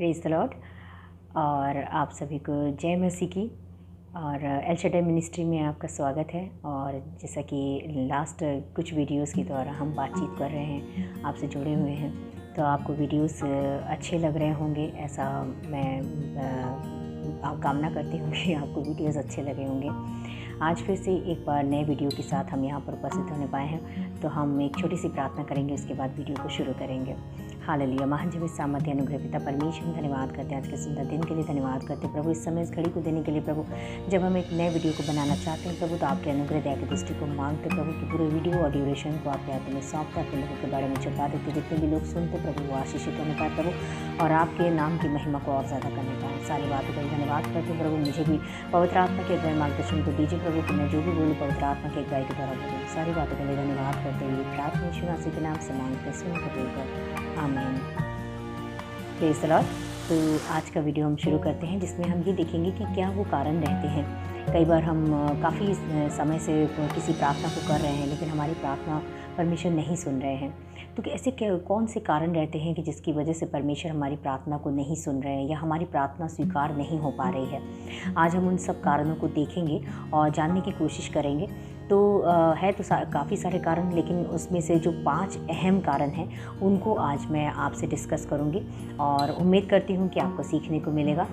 Praise the Lord. और आप सभी को जय मसीह की। और एल शैडाई मिनिस्ट्री में आपका स्वागत है। और जैसा कि लास्ट कुछ वीडियोस के द्वारा हम बातचीत कर रहे हैं, आपसे जुड़े हुए हैं, तो आपको वीडियोस अच्छे लग रहे होंगे, ऐसा मैं कामना करती हूँ कि आपको वीडियोस अच्छे लगे होंगे। आज फिर से एक बार नए वीडियो के साथ हम यहाँ पर उपस्थित होने पाए हैं, तो हम एक छोटी सी प्रार्थना करेंगे, उसके बाद वीडियो को शुरू करेंगे। हालेलुया। महान जीवित सामर्थ्य अनुग्रह पिता परमेश्वर, धन्यवाद करते हैं आज के सुंदर दिन के लिए, धन्यवाद करते हैं प्रभु इस समय इस घड़ी को देने के लिए। प्रभु जब हम एक नए वीडियो को बनाना चाहते हैं प्रभु, तो आपके अनुग्रह दया की दृष्टि को मांगते प्रभु कि पूरे वीडियो और ड्यूरेशन को आपके हाथों में सौंपते, अपने लोगों के बारे में छुपा देते, जितने भी लोग सुनते प्रभु वो आशीषित होने पाए प्रभु, और आपके नाम की महिमा को और ज़्यादा करने पाए। सारी बातों का धन्यवाद करते प्रभु। मुझे भी पवित्र आत्मा के अगुवाई मार्गदर्शन को दीजिए प्रभु, कि मैं जो भी बोलूँ पवित्र आत्मा के अगुवाई के द्वारा बोलूँ। सारी बातों के लिए धन्यवाद करते हुए प्रार्थना यीशु मसीह के नाम से मांगते सुन कर आमीन। Praise the Lord. तो आज का वीडियो हम शुरू करते हैं, जिसमें हम ये देखेंगे कि क्या वो कारण रहते हैं। कई बार हम काफ़ी समय से किसी प्रार्थना को कर रहे हैं, लेकिन हमारी प्रार्थना परमेश्वर नहीं सुन रहे हैं। तो ऐसे कौन से कारण रहते हैं कि जिसकी वजह से परमेश्वर हमारी प्रार्थना को नहीं सुन रहे हैं या हमारी प्रार्थना स्वीकार नहीं हो पा रही है। आज हम उन सब कारणों को देखेंगे और जानने की कोशिश करेंगे। तो है तो काफ़ी सारे कारण, लेकिन उसमें से जो 5 अहम कारण हैं उनको आज मैं आपसे डिस्कस करूंगी और उम्मीद करती हूं कि आपको सीखने को मिलेगा।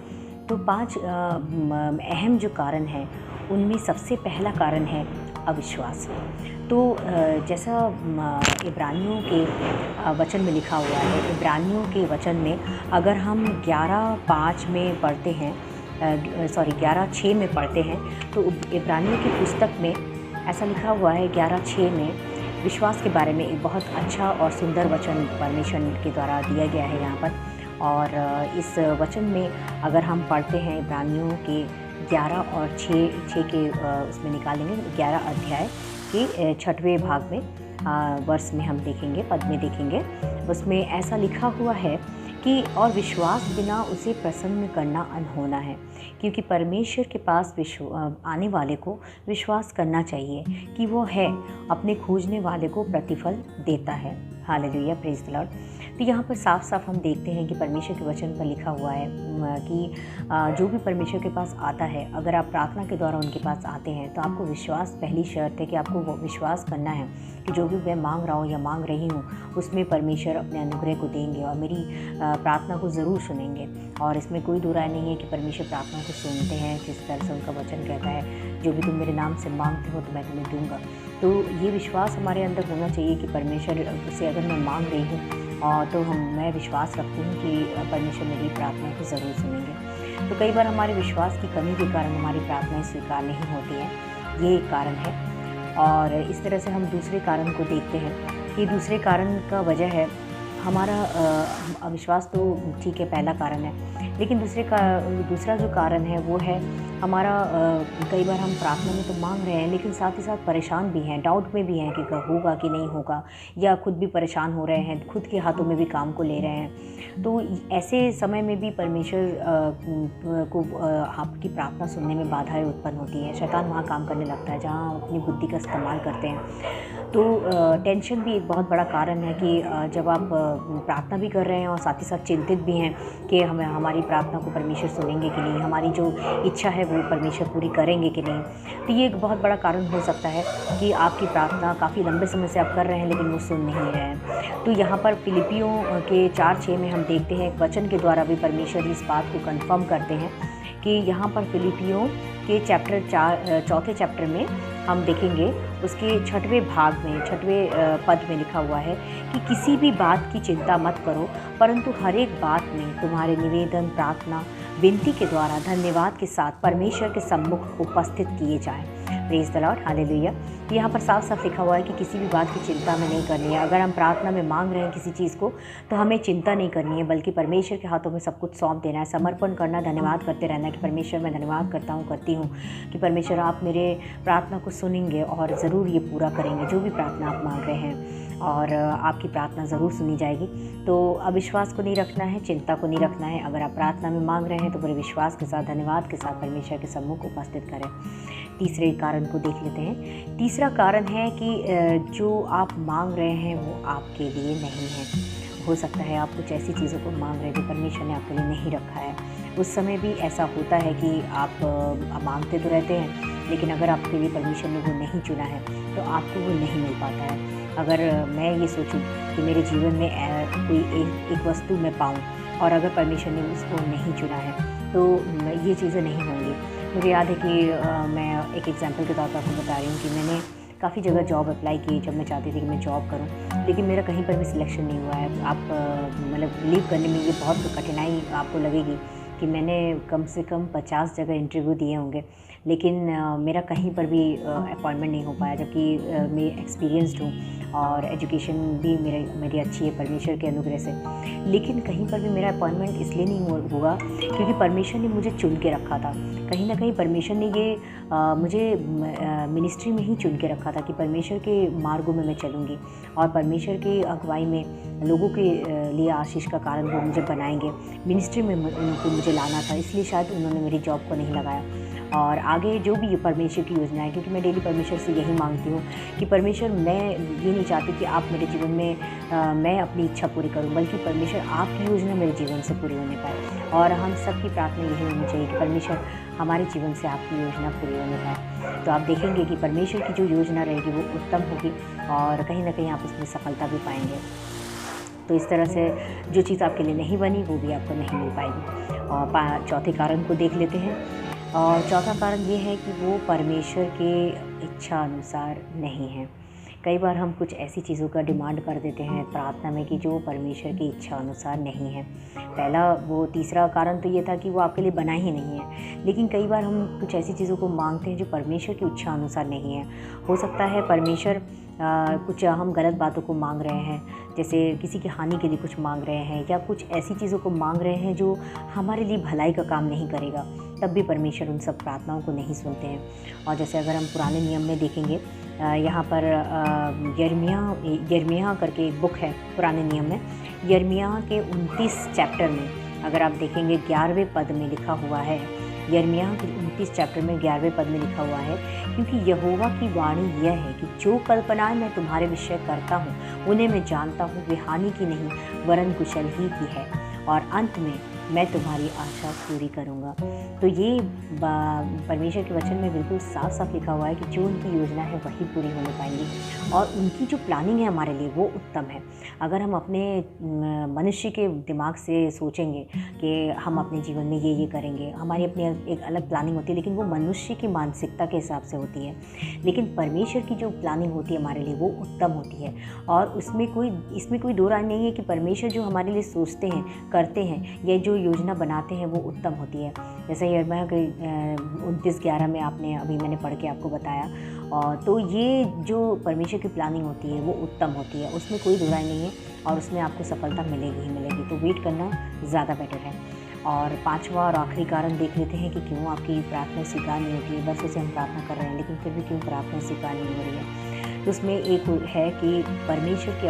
तो 5 अहम जो कारण हैं उनमें सबसे पहला कारण है अविश्वास। तो जैसा इब्रानियों के वचन में लिखा हुआ है, इब्रानियों के वचन में अगर हम 11:5 में पढ़ते हैं, 11:6 में पढ़ते हैं, तो इब्रानियों की पुस्तक में ऐसा लिखा हुआ है 11:6 में विश्वास के बारे में एक बहुत अच्छा और सुंदर वचन परमेश्वर के द्वारा दिया गया है यहाँ पर। और इस वचन में अगर हम पढ़ते हैं इब्रानियों के 11 और 6 के उसमें निकालेंगे, 11 अध्याय के 6वें भाग में वर्ष में हम देखेंगे, पद में देखेंगे, उसमें ऐसा लिखा हुआ है कि और विश्वास बिना उसे प्रसन्न करना अनहोना है, क्योंकि परमेश्वर के पास आने वाले को विश्वास करना चाहिए कि वो है, अपने खोजने वाले को प्रतिफल देता है। Hallelujah, praise the Lord. तो यहाँ पर साफ साफ हम देखते हैं कि परमेश्वर के वचन पर लिखा हुआ है कि जो भी परमेश्वर के पास आता है, अगर आप प्रार्थना के द्वारा उनके पास आते हैं, तो आपको विश्वास, पहली शर्त है कि आपको वो विश्वास करना है कि जो भी मैं मांग रहा हूँ या मांग रही हूँ उसमें परमेश्वर अपने अनुग्रह को देंगे और मेरी प्रार्थना को ज़रूर सुनेंगे। और इसमें कोई दो राय नहीं है कि परमेश्वर प्रार्थना को सुनते हैं, जिस तरह से उनका वचन कहता है, जो भी तुम मेरे नाम से मांगते हो तो मैं तुम्हें दूंगा। तो ये विश्वास हमारे अंदर होना चाहिए कि परमेश्वर से अगर मैं मांग रही हूँ तो मैं विश्वास रखती हूँ कि परमेश्वर मेरी प्रार्थना को ज़रूर सुनेंगे। तो कई बार हमारे विश्वास की कमी के कारण हमारी प्रार्थनाएं स्वीकार नहीं होती हैं, ये एक कारण है। और इस तरह से हम दूसरे कारण को देखते हैं कि दूसरे कारण का वजह है हमारा अविश्वास। तो ठीक है, पहला कारण है, लेकिन दूसरा जो कारण है वो है हमारा कई बार हम प्रार्थना में तो मांग रहे हैं, लेकिन साथ ही साथ परेशान भी हैं, डाउट में भी हैं कि होगा कि नहीं होगा, या खुद भी परेशान हो रहे हैं, खुद के हाथों में भी काम को ले रहे हैं। तो ऐसे समय में भी परमेश्वर को आपकी प्रार्थना सुनने में बाधाएं उत्पन्न होती हैं। शैतान वहाँ काम करने लगता है जहाँ अपनी बुद्धि का इस्तेमाल करते हैं। तो टेंशन भी एक बहुत बड़ा कारण है कि जब आप प्रार्थना भी कर रहे हैं और साथ ही साथ चिंतित भी हैं कि हमारी प्रार्थना को परमेश्वर सुनेंगे कि नहीं, हमारी जो इच्छा है वो परमेश्वर पूरी करेंगे कि नहीं। तो ये एक बहुत बड़ा कारण हो सकता है कि आपकी प्रार्थना काफ़ी लंबे समय से आप कर रहे हैं लेकिन वो सुन नहीं रहे हैं। तो यहाँ पर फिलिपियों के 4:6 में हम देखते हैं वचन के द्वारा भी परमेश्वर इस बात को कन्फर्म करते हैं कि यहाँ पर फिलिपियों के चौथे चैप्टर में हम देखेंगे, उसके 6वें भाग में 6वें पद में लिखा हुआ है कि किसी भी बात की चिंता मत करो, परंतु हर एक बात में तुम्हारे निवेदन, प्रार्थना, विनती के द्वारा धन्यवाद के साथ परमेश्वर के सम्मुख उपस्थित किए जाएं। Praise the Lord, hallelujah. यहाँ पर साफ साफ लिखा हुआ है कि किसी भी बात की चिंता हमें नहीं करनी है। अगर हम प्रार्थना में मांग रहे हैं किसी चीज़ को, तो हमें चिंता नहीं करनी है, बल्कि परमेश्वर के हाथों में सब कुछ सौंप देना है, समर्पण करना, धन्यवाद करते रहना है कि परमेश्वर मैं धन्यवाद करती हूँ कि परमेश्वर आप मेरे प्रार्थना को सुनेंगे और ज़रूर ये पूरा करेंगे जो भी प्रार्थना आप मांग रहे हैं, और आपकी प्रार्थना ज़रूर सुनी जाएगी। तो अविश्वास को नहीं रखना है, चिंता को नहीं रखना है। अगर आप प्रार्थना में मांग रहे हैं तो बड़े विश्वास के साथ, धन्यवाद के साथ परमेश्वर के सम्मुख उपस्थित करें। तीसरे कारण को देख लेते हैं। तीसरा कारण है कि जो आप मांग रहे हैं वो आपके लिए नहीं है, हो सकता है आप कुछ ऐसी चीज़ों को मांग रहे हैं जो परमेश्वर ने आपके लिए नहीं रखा है। उस समय भी ऐसा होता है कि आप मांगते तो रहते हैं, लेकिन अगर आपके लिए परमेश्वर ने वो नहीं चुना है तो आपको वो नहीं मिल पाता है। अगर मैं ये सोचूं कि मेरे जीवन में कोई एक वस्तु मैं पाऊँ और अगर परमेश्वर ने उसको नहीं चुना है तो ये चीज़ें नहीं होंगी। मुझे याद है कि मैं एक एग्जांपल के तौर पर आपको बता रही हूँ कि मैंने काफ़ी जगह जॉब अप्लाई की जब मैं चाहती थी कि मैं जॉब करूं, लेकिन मेरा कहीं पर भी सिलेक्शन नहीं हुआ है। आप मतलब बिलीव करने में ये बहुत कठिनाई आपको लगेगी कि मैंने कम से कम 50 जगह इंटरव्यू दिए होंगे, लेकिन मेरा कहीं पर भी अपॉइंटमेंट नहीं हो पाया, जबकि मैं एक्सपीरियंस्ड हूँ और एजुकेशन भी मेरी अच्छी है परमेश्वर के अनुग्रह से। लेकिन कहीं पर भी मेरा अपॉइंटमेंट इसलिए नहीं हुआ क्योंकि परमेश्वर ने मुझे चुन के रखा था। कहीं ना कहीं परमेश्वर ने ये मुझे मिनिस्ट्री में ही चुन के रखा था कि परमेश्वर के मार्गों में मैं चलूँगी और परमेश्वर की अगुवाई में लोगों के लिए आशीष का कारण वो मुझे बनाएंगे। मिनिस्ट्री में उनको मुझे लाना था, इसलिए शायद उन्होंने मेरी जॉब को नहीं लगाया। और आगे जो भी परमेश्वर की योजना है, क्योंकि मैं डेली परमेश्वर से यही मांगती हूँ कि परमेश्वर, मैं ये नहीं चाहती कि आप मेरे जीवन में मैं अपनी इच्छा पूरी करूँ, बल्कि परमेश्वर आपकी योजना मेरे जीवन से पूरी होने पाए। और हम सबकी प्रार्थना यही होनी चाहिए कि परमेश्वर हमारे जीवन से आपकी योजना पूरी होने पाए। तो आप देखेंगे कि परमेश्वर की जो योजना रहेगी वो उत्तम होगी और कहीं ना कहीं आप उसमें सफलता भी पाएंगे। तो इस तरह से जो चीज़ आपके लिए नहीं बनी वो भी आपको नहीं मिल पाएगी। और चौथे कारण को देख लेते हैं। और चौथा कारण ये है कि वो परमेश्वर के इच्छा अनुसार नहीं है। कई बार हम कुछ ऐसी चीज़ों का डिमांड कर देते हैं प्रार्थना में कि जो परमेश्वर की इच्छा अनुसार नहीं है। तीसरा कारण तो ये था कि वो आपके लिए बना ही नहीं है। लेकिन कई बार हम कुछ ऐसी चीज़ों को मांगते हैं जो परमेश्वर की इच्छा अनुसार नहीं है। हो सकता है परमेश्वर कुछ हम गलत बातों को मांग रहे हैं, जैसे किसी की हानि के लिए कुछ मांग रहे हैं या कुछ ऐसी चीज़ों को मांग रहे हैं जो हमारे लिए भलाई का काम नहीं करेगा, तब भी परमेश्वर उन सब प्रार्थनाओं को नहीं सुनते हैं। और जैसे अगर हम पुराने नियम में देखेंगे, यहाँ पर यिर्मयाह करके एक बुक है पुराने नियम में, यिर्मयाह के 29 चैप्टर में अगर आप देखेंगे 11वें पद में लिखा हुआ है, यिर्मयाह के 29 चैप्टर में 11वें पद में लिखा हुआ है, क्योंकि यहोवा की वाणी यह है कि जो कल्पनाएं मैं तुम्हारे विषय करता हूँ उन्हें मैं जानता हूँ, वे हानि की नहीं वरन कुशल ही की है, और अंत में मैं तुम्हारी आशा पूरी करूँगा। तो ये परमेश्वर के वचन में बिल्कुल साफ साफ लिखा हुआ है कि जो उनकी योजना है वही पूरी होने पाएंगी और उनकी जो प्लानिंग है हमारे लिए वो उत्तम है। अगर हम अपने मनुष्य के दिमाग से सोचेंगे कि हम अपने जीवन में ये करेंगे, हमारी अपनी एक अलग प्लानिंग होती है, लेकिन वो मनुष्य की मानसिकता के हिसाब से होती है। लेकिन परमेश्वर की जो प्लानिंग होती है हमारे लिए वो उत्तम होती है और इसमें कोई दो राय नहीं है कि परमेश्वर जो हमारे लिए सोचते हैं, करते हैं या जो योजना बनाते हैं वो उत्तम होती है। जैसे यिर्मयाह के 29:11 में मैंने पढ़ के आपको बताया। और तो ये जो परमेश्वर की प्लानिंग होती है वो उत्तम होती है, उसमें कोई दो राय नहीं है और उसमें आपको सफलता मिलेगी ही मिलेगी। तो वेट करना ज़्यादा बेटर है। और पांचवा और आखिरी कारण देख लेते हैं कि क्यों आपकी प्रार्थना स्वीकार नहीं होती है। बरसों से हम प्रार्थना कर रहे हैं लेकिन फिर भी क्यों प्रार्थना स्वीकार नहीं हो रही है। तो उसमें एक है कि परमेश्वर का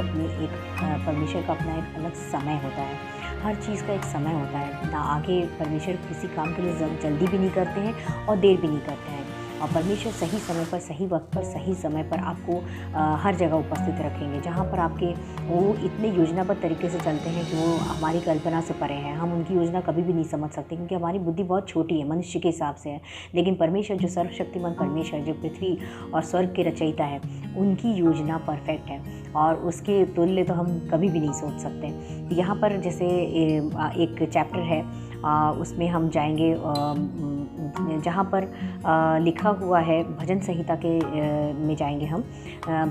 अपना एक अलग समय होता है। हर चीज़ का एक समय होता है ना। आगे परमेश्वर किसी काम के लिए जल्दी भी नहीं करते हैं और देर भी नहीं करते हैं, और परमेश्वर सही समय पर, सही वक्त पर, सही समय पर आपको हर जगह उपस्थित रखेंगे। जहाँ पर वो इतने योजनाबद्ध तरीके से चलते हैं कि वो हमारी कल्पना से परे हैं। हम उनकी योजना कभी भी नहीं समझ सकते क्योंकि हमारी बुद्धि बहुत छोटी है, मनुष्य के हिसाब से है। लेकिन परमेश्वर जो सर्वशक्तिमान परमेश्वर, जो पृथ्वी और स्वर्ग के रचयिता है, उनकी योजना परफेक्ट है और उसके तुल्य तो हम कभी भी नहीं सोच सकते। यहाँ पर जैसे एक चैप्टर है, उसमें हम जाएंगे जहाँ पर लिखा हुआ है भजन संहिता में जाएंगे हम।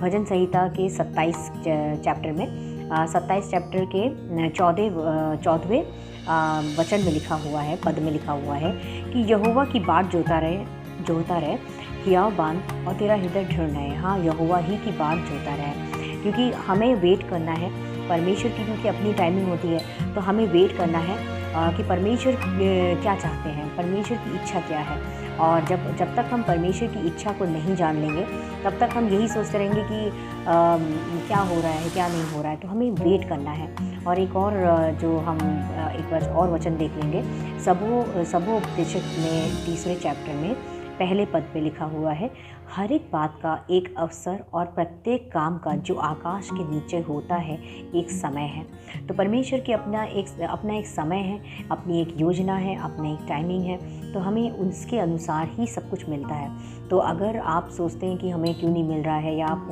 भजन संहिता के 27 चैप्टर में 27 चैप्टर के 14वें वचन में लिखा हुआ है, पद में लिखा हुआ है कि यहोवा की बाट जोता रहे हियाव बान और तेरा हृदय ढूंढ रहे। हाँ, यहोवा ही की बाट जोता रहे, क्योंकि हमें वेट करना है परमेश्वर की, क्योंकि अपनी टाइमिंग होती है। तो हमें वेट करना है कि परमेश्वर क्या चाहते हैं, परमेश्वर की इच्छा क्या है। और जब तक हम परमेश्वर की इच्छा को नहीं जान लेंगे तब तक हम यही सोचते रहेंगे कि क्या हो रहा है, क्या नहीं हो रहा है। तो हमें वेट करना है। और एक और जो हम एक बार और वचन देख लेंगे, सबोपदेशक में 30वें चैप्टर में पहले पद पे लिखा हुआ है, हर एक बात का एक अवसर और प्रत्येक काम का जो आकाश के नीचे होता है एक समय है। तो परमेश्वर की अपना एक समय है, अपनी एक योजना है, अपना एक टाइमिंग है, तो हमें उसके अनुसार ही सब कुछ मिलता है। तो अगर आप सोचते हैं कि हमें क्यों नहीं मिल रहा है, या आप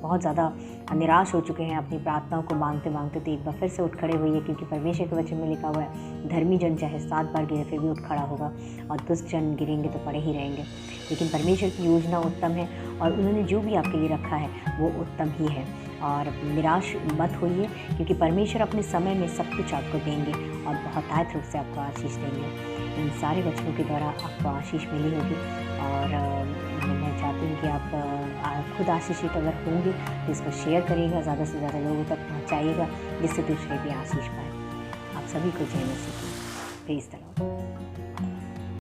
बहुत ज़्यादा निराश हो चुके हैं अपनी प्रार्थनाओं को मांगते मांगते, तो एक बार फिर से उठ खड़े होइए, क्योंकि परमेश्वर के वचन में लिखा हुआ है, धर्मी जन चाहे 7 बार गिरे फिर भी उठ खड़ा होगा, और दुष्ट जन गिरेंगे तो पड़े ही रहेंगे। लेकिन परमेश्वर की योजना उत्तम है, और उन्होंने जो भी आपके लिए रखा है वो उत्तम ही है। और निराश मत होइए, क्योंकि परमेश्वर अपने समय में सब कुछ आपको देंगे और बहुतायत रूप से आपको आशीष देंगे। इन सारे वचनों के द्वारा आपको आशीष मिली होगी, और मैं चाहती हूँ कि आप खुद आशीषित अगर होंगे तो इसको शेयर करिएगा, ज़्यादा से ज़्यादा लोगों तक पहुँचाइएगा, जिससे दूसरे भी आशीष पाएँ। आप सभी को जय मसीह की। Praise the Lord.